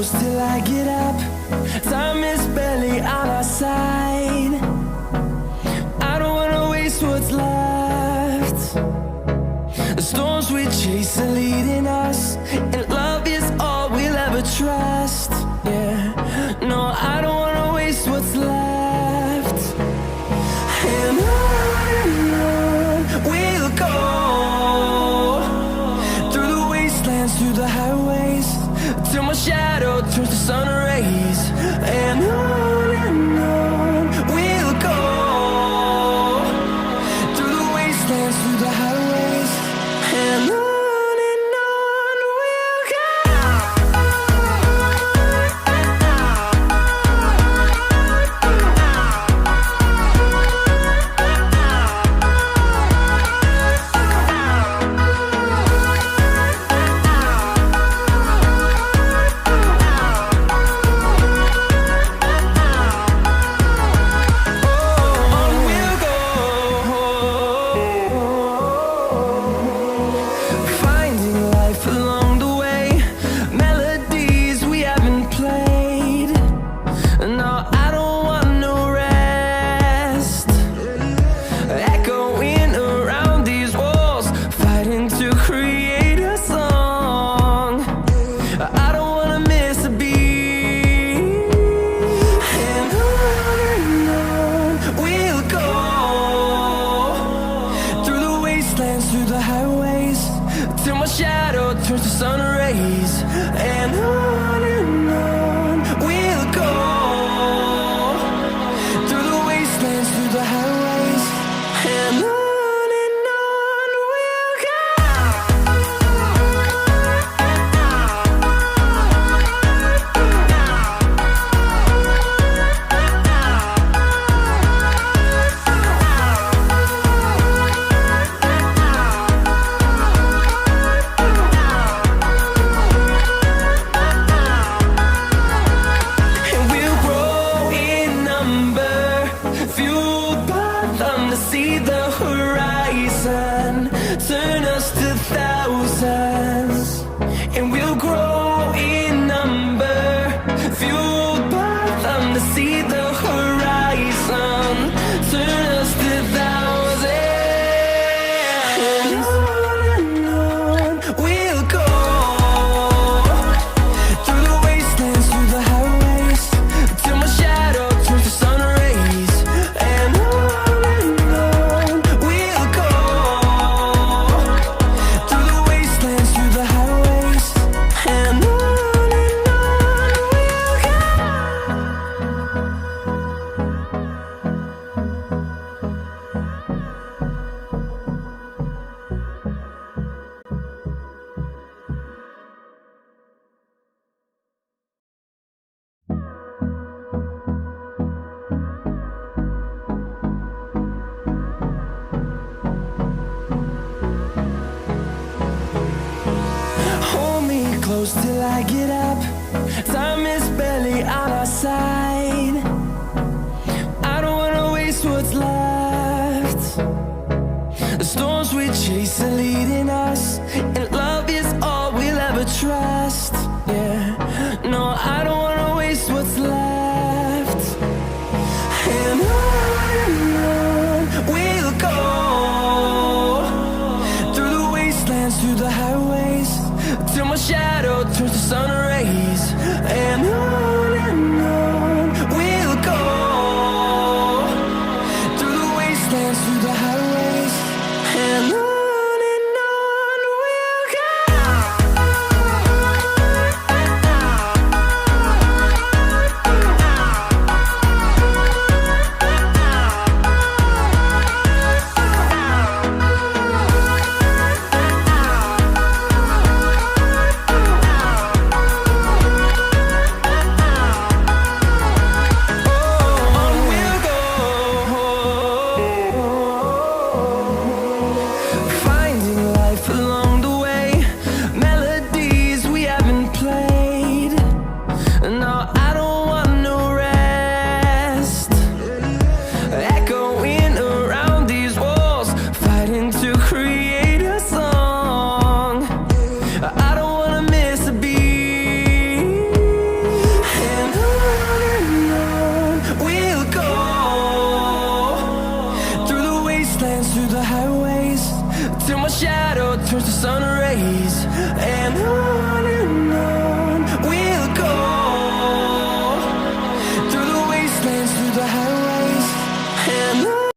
close till I get up. Time is barely on our side. I don't wanna waste what's left. The storms we chase are leading us, and love is all we'll ever trust. Yeah, no, I don't wanna waste what's left. And on we'll go, through the wastelands, through the highways, till my shadow turns to sun rays. And on we'll go, through the wastelands, through the highways, and on we'll go. Through the highways, till my shadow turns to sun rays. And on we'll go, through the wastelands, through the highways, and on we'll go. See the horizon, turn us to thousands, and we'll grow in number, fueled by them to see the horizon, turn us to thousands. And on we'll go, through the wastelands, through the highways, till my shadow turns to sun rays. And close till I get up. Time is barely on our side. I don't wanna waste what's left. The storms we chase are leading us, and love is all we'll ever trust. Yeah, no, I don't wanna waste what's left. And on we'll go, through the wastelands, through the highways, till my shadow turns to sun rays. And on we'll go, through the wastelands, through the highways, and on we'll go. sun